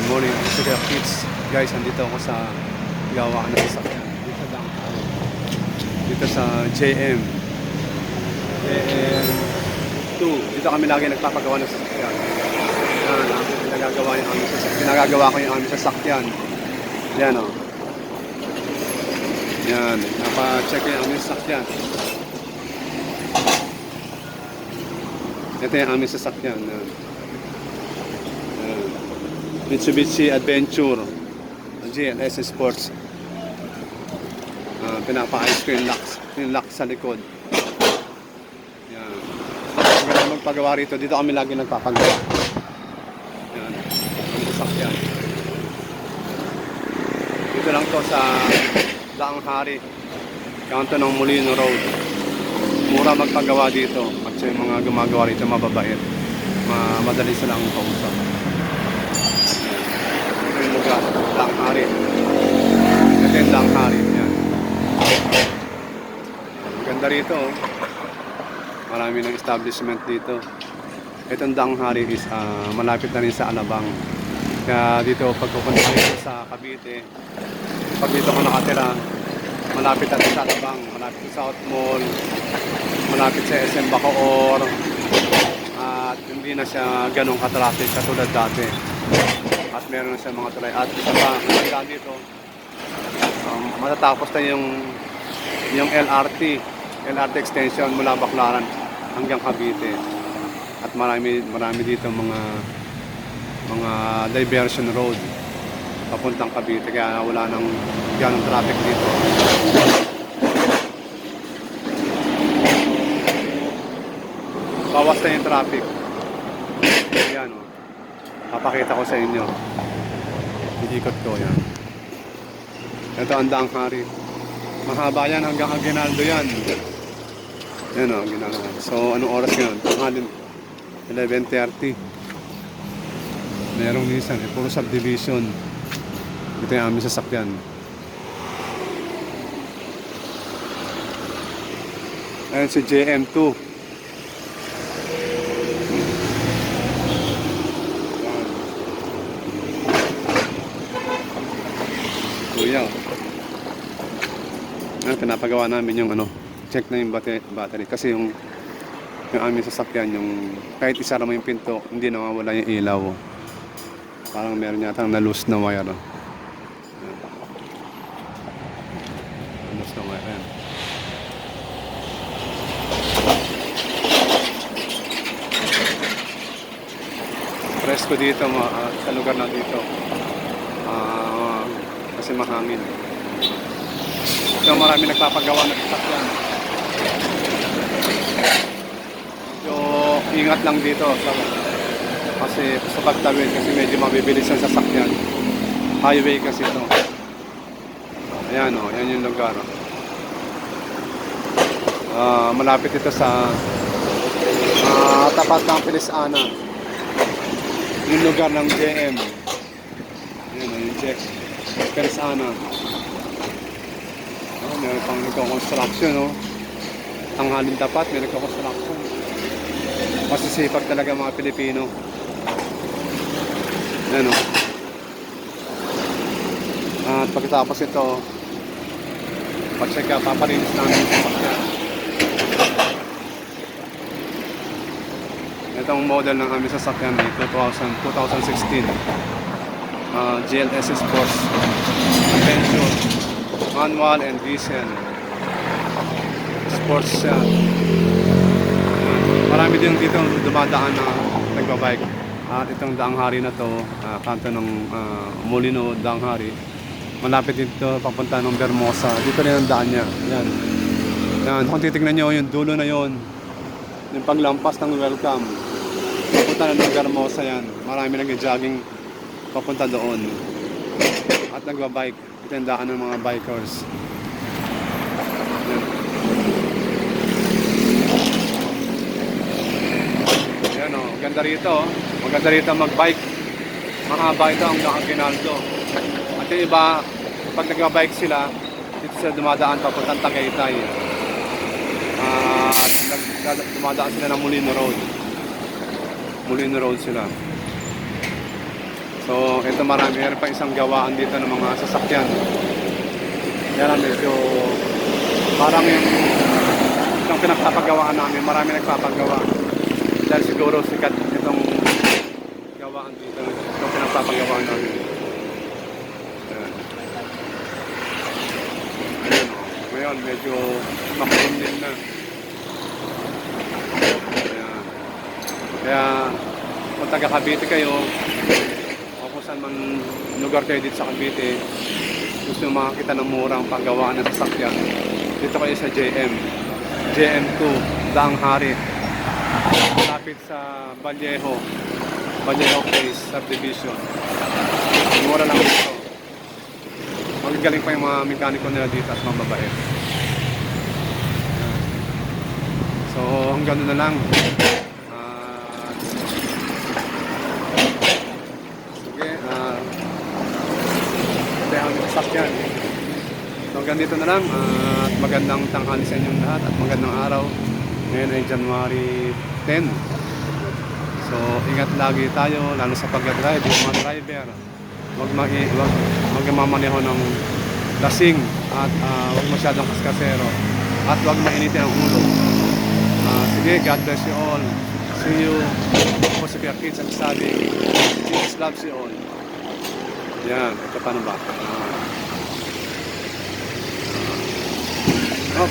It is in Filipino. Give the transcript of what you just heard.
morning, Mr. Kids. Guys, andito ako sa gawaan ng sasakyan. Dito lang dito sa JM2. Dito kami lagi nagpapagawa ng sasakyan. Yan, pinagagawa ko yung aming sasakyan. Yan o. Yan, napacheck yung aming sasakyan. Ito yung aming sasakyan. Yan. Mitsubishi Adventure GLS Sports. Pinapaayos ko yung lock sa likod. Yan. Maganda magpagawa rito. Dito kami lagi nagpapagawa. Yan. Ang sasakyan. Dito lang to sa Daang Hari, kanto ng Molino Road. Mura magpagawa dito. Kasi yung mga gumagawa rito mababait. Madali silang kausap. Yung lugar, Daang Hari. Ito yung Daang Hari. Yan. Ganda rito. Marami ng establishment dito. Itong Daang Hari is malapit na rin sa Alabang. Kaya dito pag pupunta dito sa Cavite, pag dito ko nakatira, malapit na rin sa Alabang, malapit sa South Mall, malapit sa SM Bacoor, at hindi na siya ganong katraffic katulad dati. At meron na siya mga tulay. At isa pa, hanggang dito, matatapos na yung LRT extension mula Baclaran hanggang Cavite. At marami dito mga diversion road papuntang Cavite, kaya wala nang ganong traffic dito. Bawas na yung traffic. Ayan o. Papakita ko sa inyo. Ikot ko yan. Ito ang Daang Hari. Mahaba yan hanggang Aguinaldo yan. Yan o, Aguinaldo. So, anong oras yun? Tanghalin. 11:30. Merong nisan. Puro subdivision. Ito yung aming sasakyan. Ayan si JM2. Kuya. Pinapagawa namin yung check na yung battery kasi yung aming sasakyan, yung kahit isara mo yung pinto, hindi nawawala yung ilaw. Parang meron yata na loose na wire. Loose na wire yan. Presko dito sa lugar na dito. Kasi mahangin. So marami nagpapagawa ng sasakyan. So ingat lang dito kasi sa pagtawid kasi medyo mabibilis ang sasakyan. Highway kasi ito. Ayan o, yan yung lugar. Malapit ito sa tapat ng Pilisana. Yung lugar ng JM. Ayan o, yung check. Pilisana. Meron pang nagko-construction, no? Tanghalin tapat, may nagko-construction. Masisipag talaga mga Pilipino. Yan, no? At pagkatapos ito, pag-check up, paparinis namin yung sasakyan. Itong model ng aming sasakyan ay 2016. GLS Sports Adventure. Manual and diesel. Sports siya. Marami din dito dumadaan na nagbabike. At itong Daang Hari na to, kanto ng Molino Daang Hari. Malapit dito papunta ng Bermosa. Dito rin ang daan niya. Yan. Yan. Kung titignan nyo, yung dulo na yon, yung paglampas ng welcome, papunta na ng Bermosa yan. Marami nag-jogging papunta doon. At nagbabike. Tendaan ng mga bikers. Yan o, ganda rito. Maganda rito mag-bike. Mahaba ito hanggang Aguinaldo. At yung iba, pag nagbabike sila, dito sila dumadaan papuntang Tagaytay. At dumadaan sila ng Molino Road. Molino Road sila. So, ito marami. Meron pa isang gawaan dito ng mga sasakyan. Kaya lang medyo parang yung pinagpapagawaan namin, marami nagpapagawa. Dahil siguro sikat itong gawaan dito, itong pinagpapagawaan namin. Ayan. Ayan, oh. Ngayon, medyo makulimlim na. Ayan. Kaya, kung taga Cavite kayo, o kung saan man lugar kayo dito sa Cavite, gusto nyo makakita ng murang paggawaan ng sasakyan, dito kayo sa JM2, Daang Hari, malapit sa Vallejo Place Subdivision. Mura lang dito. Magagaling pa yung mga mekaniko nila dito at mga babae. So hanggang doon na lang. Sige, ang sasakyan. So hanggang dito na lang. At magandang tanghali sa inyong lahat at magandang araw. Ngayon ay January 10. So ingat lagi tayo, lalo sa pag-drive, yung mga driver. Huwag magmamaneho ng lasing at huwag masyadong kaskasero at huwag mainitin ang ulo. Sige, God bless you all. See you. Ako si Kuya Kids ang sabi, Jesus loves you all. Yan, ito paano ba?